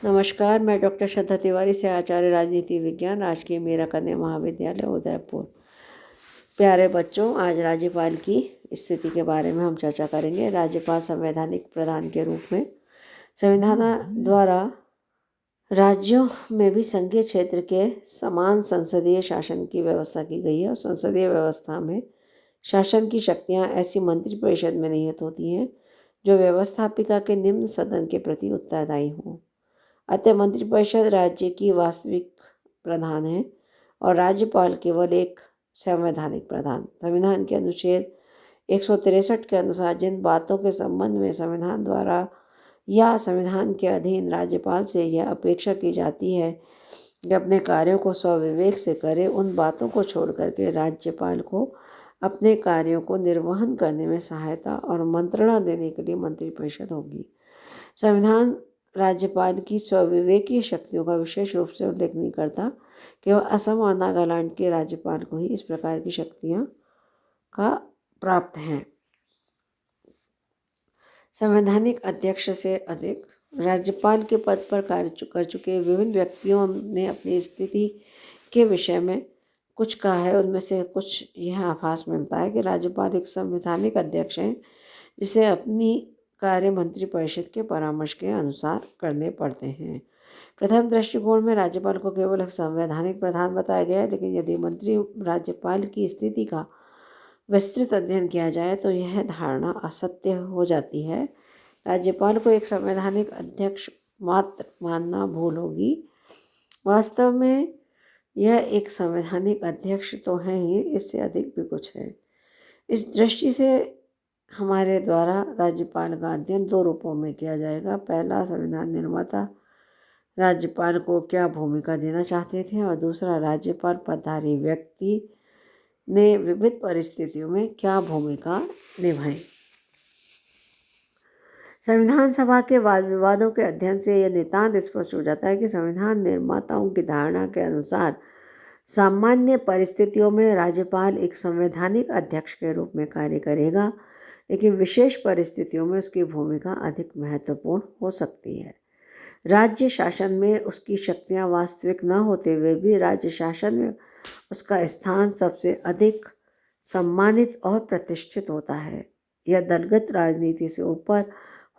नमस्कार, मैं डॉक्टर श्रद्धा तिवारी से आचार्य राजनीति विज्ञान राजकीय मीरा कन्या महाविद्यालय उदयपुर। प्यारे बच्चों, आज राज्यपाल की स्थिति के बारे में हम चर्चा करेंगे। राज्यपाल संवैधानिक प्रधान के रूप में संविधान द्वारा राज्यों में भी संघीय क्षेत्र के समान संसदीय शासन की व्यवस्था की गई है और संसदीय व्यवस्था में शासन की शक्तियां ऐसी मंत्रिपरिषद में निहित होती हैं जो व्यवस्थापिका के निम्न सदन के प्रति उत्तरदायी हों। अतः मंत्रिपरिषद राज्य की वास्तविक प्रधान है और राज्यपाल केवल एक संवैधानिक प्रधान। संविधान के अनुच्छेद 163 के अनुसार जिन बातों के संबंध में संविधान द्वारा या संविधान के अधीन राज्यपाल से यह अपेक्षा की जाती है कि अपने कार्यों को स्वविवेक से करे, उन बातों को छोड़ करके राज्यपाल को अपने कार्यों को निर्वहन करने में सहायता और मंत्रणा देने के लिए मंत्रिपरिषद होगी। संविधान राज्यपाल की स्वविवेकीय शक्तियों का विशेष रूप से उल्लेख नहीं करता। केवल असम और नागालैंड के राज्यपाल को ही इस प्रकार की शक्तियां का प्राप्त हैं। संवैधानिक अध्यक्ष से अधिक राज्यपाल के पद पर कार्य कर चुके विभिन्न व्यक्तियों ने अपनी स्थिति के विषय में कुछ कहा है। उनमें से कुछ यह आभास मिलता है कि राज्यपाल एक संवैधानिक अध्यक्ष हैं जिसे अपनी कार्य मंत्रिपरिषद के परामर्श के अनुसार करने पड़ते हैं। प्रथम दृष्टिकोण में राज्यपाल को केवल एक संवैधानिक प्रधान बताया गया है, लेकिन यदि मंत्री राज्यपाल की स्थिति का विस्तृत अध्ययन किया जाए तो यह धारणा असत्य हो जाती है। राज्यपाल को एक संवैधानिक अध्यक्ष मात्र मानना भूल होगी। वास्तव में यह एक संवैधानिक अध्यक्ष तो है ही, इससे अधिक भी कुछ है। इस दृष्टि से हमारे द्वारा राज्यपाल का अध्ययन दो रूपों में किया जाएगा। पहला, संविधान निर्माता राज्यपाल को क्या भूमिका देना चाहते थे, और दूसरा, राज्यपाल पदधारी व्यक्ति ने विविध परिस्थितियों में क्या भूमिका निभाई। संविधान सभा के वाद विवादों के अध्ययन से यह नितांत स्पष्ट हो जाता है कि संविधान निर्माताओं की धारणा के अनुसार सामान्य परिस्थितियों में राज्यपाल एक संवैधानिक अध्यक्ष के रूप में कार्य करेगा, लेकिन विशेष परिस्थितियों में उसकी भूमिका अधिक महत्वपूर्ण हो सकती है। राज्य शासन में उसकी शक्तियां वास्तविक न होते हुए भी राज्य शासन में उसका स्थान सबसे अधिक सम्मानित और प्रतिष्ठित होता है। यह दलगत राजनीति से ऊपर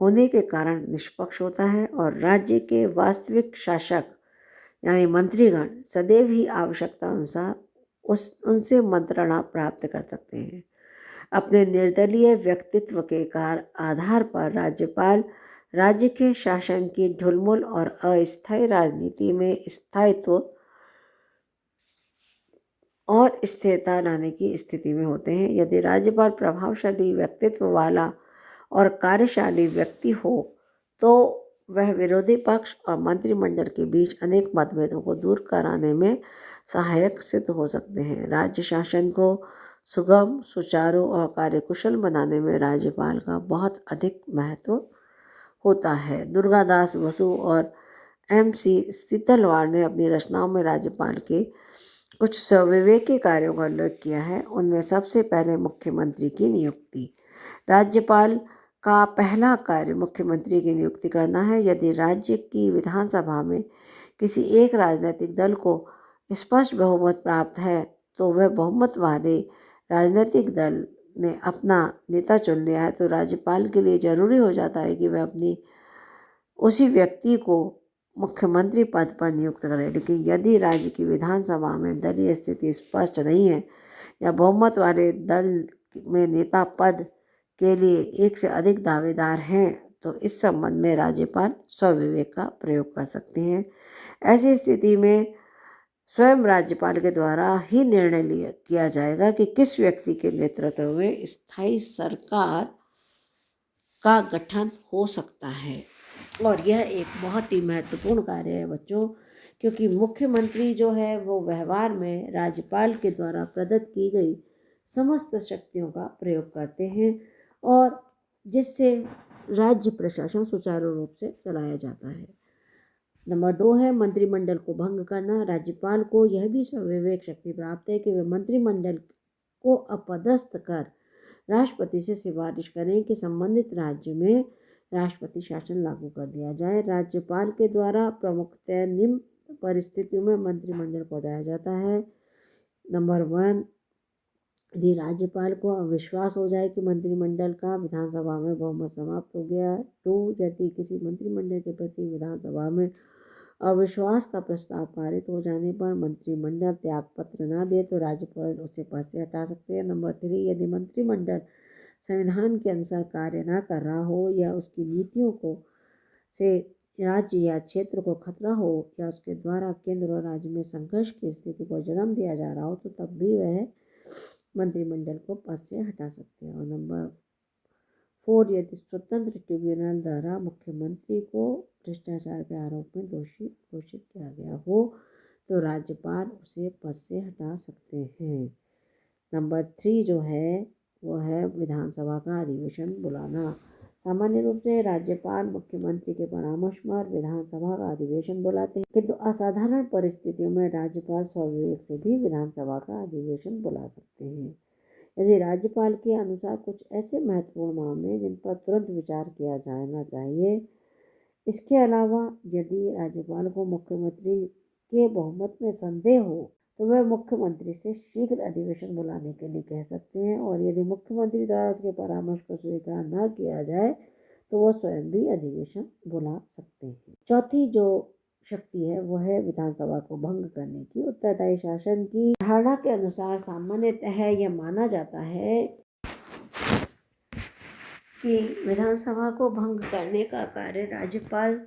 होने के कारण निष्पक्ष होता है और राज्य के वास्तविक शासक यानी मंत्रीगण सदैव ही आवश्यकता अनुसार उनसे मंत्रणा प्राप्त कर सकते हैं। अपने निर्दलीय व्यक्तित्व के आधार पर राज्यपाल राज्य के शासन की ढुलमुल और अस्थायी राजनीति में स्थायित्व और स्थिरता लाने की स्थिति में होते हैं। यदि राज्यपाल प्रभावशाली व्यक्तित्व वाला और कार्यशाली व्यक्ति हो तो वह विरोधी पक्ष और मंत्रिमंडल के बीच अनेक मतभेदों को दूर कराने में सहायक सिद्ध हो सकते हैं। राज्य शासन को सुगम, सुचारू और कार्यकुशल बनाने में राज्यपाल का बहुत अधिक महत्व होता है। दुर्गादास बसु और MC सीतलवाड़ ने अपनी रचनाओं में राज्यपाल के कुछ स्वविवेकी कार्यों का उल्लेख किया है। उनमें सबसे पहले मुख्यमंत्री की नियुक्ति। राज्यपाल का पहला कार्य मुख्यमंत्री की नियुक्ति करना है। यदि राज्य की विधानसभा में किसी एक राजनीतिक दल को स्पष्ट बहुमत प्राप्त है तो वह बहुमत वाले राजनीतिक दल ने अपना नेता चुन लिया है, तो राज्यपाल के लिए जरूरी हो जाता है कि वह अपनी उसी व्यक्ति को मुख्यमंत्री पद पर नियुक्त करे। लेकिन यदि राज्य की विधानसभा में दलीय स्थिति स्पष्ट नहीं है या बहुमत वाले दल में नेता पद के लिए एक से अधिक दावेदार हैं तो इस संबंध में राज्यपाल स्वविवेक का प्रयोग कर सकते हैं। ऐसी स्थिति में स्वयं राज्यपाल के द्वारा ही निर्णय किया जाएगा कि किस व्यक्ति के नेतृत्व में स्थायी सरकार का गठन हो सकता है। और यह एक बहुत ही महत्वपूर्ण कार्य है बच्चों, क्योंकि मुख्यमंत्री जो है वो व्यवहार में राज्यपाल के द्वारा प्रदत्त की गई समस्त शक्तियों का प्रयोग करते हैं और जिससे राज्य प्रशासन सुचारू रूप से चलाया जाता है। नंबर 2 है मंत्रिमंडल को भंग करना। राज्यपाल को यह भी स्वविवेक शक्ति प्राप्त है कि वे मंत्रिमंडल को अपदस्थ कर राष्ट्रपति से सिफारिश करें कि संबंधित राज्य में राष्ट्रपति शासन लागू कर दिया जाए। राज्यपाल के द्वारा प्रमुखतः निम्न परिस्थितियों में मंत्रिमंडल को हटाया जाता है। नंबर 1, यदि राज्यपाल को अविश्वास हो जाए कि मंत्रिमंडल का विधानसभा में बहुमत समाप्त हो गया। 2, यदि किसी मंत्रिमंडल के प्रति विधानसभा में अविश्वास का प्रस्ताव पारित हो जाने पर मंत्रिमंडल त्यागपत्र न दे तो राज्यपाल उसे पद से हटा सकते हैं। नंबर 3, यदि मंत्रिमंडल संविधान के अनुसार कार्य न कर रहा हो या उसकी नीतियों को से राज्य या क्षेत्र को खतरा हो या उसके द्वारा केंद्र और राज्य में संघर्ष की स्थिति को जन्म दिया जा रहा हो तो तब भी वह मंत्रिमंडल को पद से हटा सकते हैं। और नंबर 4, यदि स्वतंत्र ट्रिब्यूनल द्वारा मुख्यमंत्री को भ्रष्टाचार के आरोप में दोषी घोषित किया गया हो तो राज्यपाल उसे पद से हटा सकते हैं। नंबर 3 जो है वो है विधानसभा का अधिवेशन बुलाना। सामान्य रूप से राज्यपाल मुख्यमंत्री के परामर्श पर विधानसभा का अधिवेशन बुलाते हैं, किंतु असाधारण परिस्थितियों में राज्यपाल स्वविवेक से भी विधानसभा का अधिवेशन बुला सकते हैं। यदि राज्यपाल के अनुसार कुछ ऐसे महत्वपूर्ण मामले जिन पर तुरंत विचार किया जाना चाहिए। इसके अलावा यदि राज्यपाल को मुख्यमंत्री के बहुमत में संदेह हो तो वह मुख्यमंत्री से शीघ्र अधिवेशन बुलाने के लिए कह सकते हैं, और यदि मुख्यमंत्री द्वारा उसके परामर्श को स्वीकार न किया जाए तो वह स्वयं भी अधिवेशन बुला सकते हैं। चौथी जो शक्ति है वो है विधानसभा को भंग करने की। उत्तरदायी शासन की धारणा के अनुसार सामान्यतः यह माना जाता है कि विधानसभा को भंग करने का कार्य राज्यपाल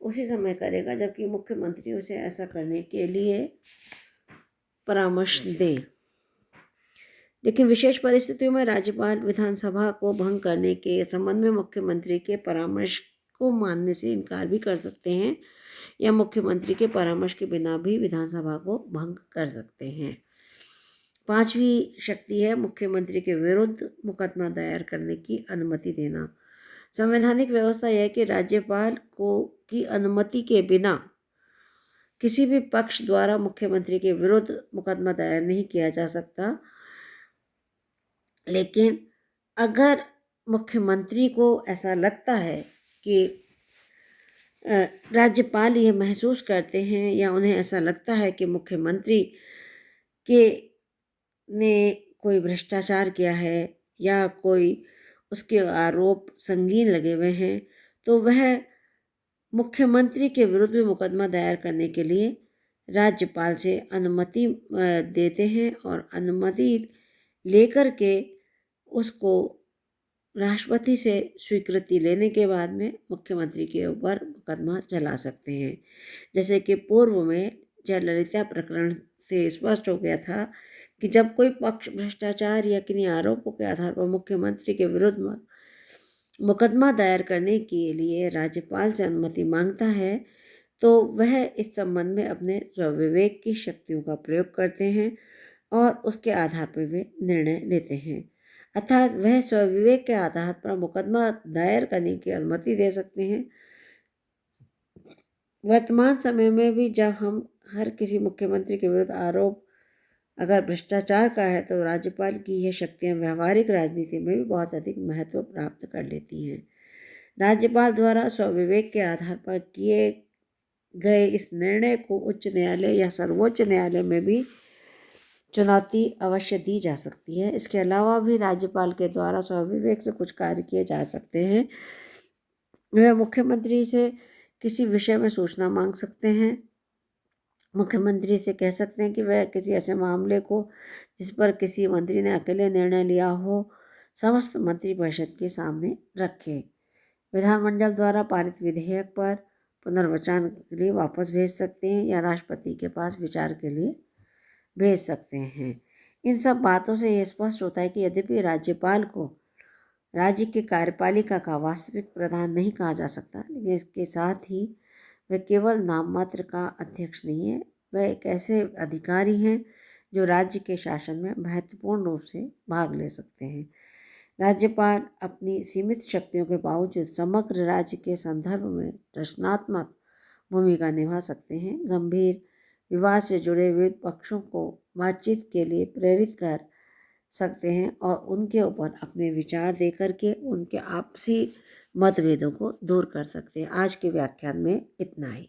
उसी समय करेगा जबकि मुख्यमंत्री उसे ऐसा करने के लिए परामर्श दे। लेकिन विशेष परिस्थितियों में राज्यपाल विधानसभा को भंग करने के संबंध में मुख्यमंत्री के परामर्श को मानने से इनकार भी कर सकते हैं या मुख्यमंत्री के परामर्श के बिना भी विधानसभा को भंग कर सकते हैं। 5वीं शक्ति है मुख्यमंत्री के विरुद्ध मुकदमा दायर करने की अनुमति देना। संवैधानिक व्यवस्था यह है कि राज्यपाल की अनुमति के बिना किसी भी पक्ष द्वारा मुख्यमंत्री के विरुद्ध मुकदमा दायर नहीं किया जा सकता। लेकिन अगर मुख्यमंत्री को ऐसा लगता है कि राज्यपाल ये महसूस करते हैं या उन्हें ऐसा लगता है कि मुख्यमंत्री के ने कोई भ्रष्टाचार किया है या कोई उसके आरोप संगीन लगे हुए हैं तो वह मुख्यमंत्री के विरुद्ध भी मुकदमा दायर करने के लिए राज्यपाल से अनुमति देते हैं और अनुमति लेकर के उसको राष्ट्रपति से स्वीकृति लेने के बाद में मुख्यमंत्री के ऊपर मुकदमा चला सकते हैं। जैसे कि पूर्व में जयललिता प्रकरण से स्पष्ट हो गया था कि जब कोई पक्ष भ्रष्टाचार या किन्हीं आरोपों के आधार पर मुख्यमंत्री के विरुद्ध मुकदमा दायर करने के लिए राज्यपाल से अनुमति मांगता है तो वह इस संबंध में अपने स्वविवेक की शक्तियों का प्रयोग करते हैं और उसके आधार पर वे निर्णय लेते हैं। अर्थात वह स्वविवेक के आधार पर मुकदमा दायर करने की अनुमति दे सकते हैं। वर्तमान समय में भी जब हम हर किसी मुख्यमंत्री के विरुद्ध आरोप अगर भ्रष्टाचार का है तो राज्यपाल की यह शक्तियाँ व्यवहारिक राजनीति में भी बहुत अधिक महत्व प्राप्त कर लेती हैं। राज्यपाल द्वारा स्वविवेक के आधार पर किए गए इस निर्णय को उच्च न्यायालय या सर्वोच्च न्यायालय में भी चुनौती अवश्य दी जा सकती है। इसके अलावा भी राज्यपाल के द्वारा स्वविवेक से कुछ कार्य किए जा सकते हैं। वह मुख्यमंत्री से किसी विषय में सूचना मांग सकते हैं। मुख्यमंत्री से कह सकते हैं कि वह किसी ऐसे मामले को जिस पर किसी मंत्री ने अकेले निर्णय लिया हो समस्त मंत्रिपरिषद के सामने रखे। विधानमंडल द्वारा पारित विधेयक पर पुनर्विचार के लिए वापस भेज सकते हैं या राष्ट्रपति के पास विचार के लिए भेज सकते हैं। इन सब बातों से यह स्पष्ट होता है कि यद्यपि राज्यपाल को राज्य की कार्यपालिका का वास्तविक प्रधान नहीं कहा जा सकता, लेकिन इसके साथ ही वह केवल नाम मात्र का अध्यक्ष नहीं है, वह एक ऐसे अधिकारी हैं जो राज्य के शासन में महत्वपूर्ण रूप से भाग ले सकते हैं। राज्यपाल अपनी सीमित शक्तियों के बावजूद समग्र राज्य के संदर्भ में रचनात्मक भूमिका निभा सकते हैं। गंभीर विवाद से जुड़े विविध पक्षों को बातचीत के लिए प्रेरित कर सकते हैं और उनके ऊपर अपने विचार दे करके उनके आपसी मतभेदों को दूर कर सकते हैं। आज के व्याख्यान में इतना ही।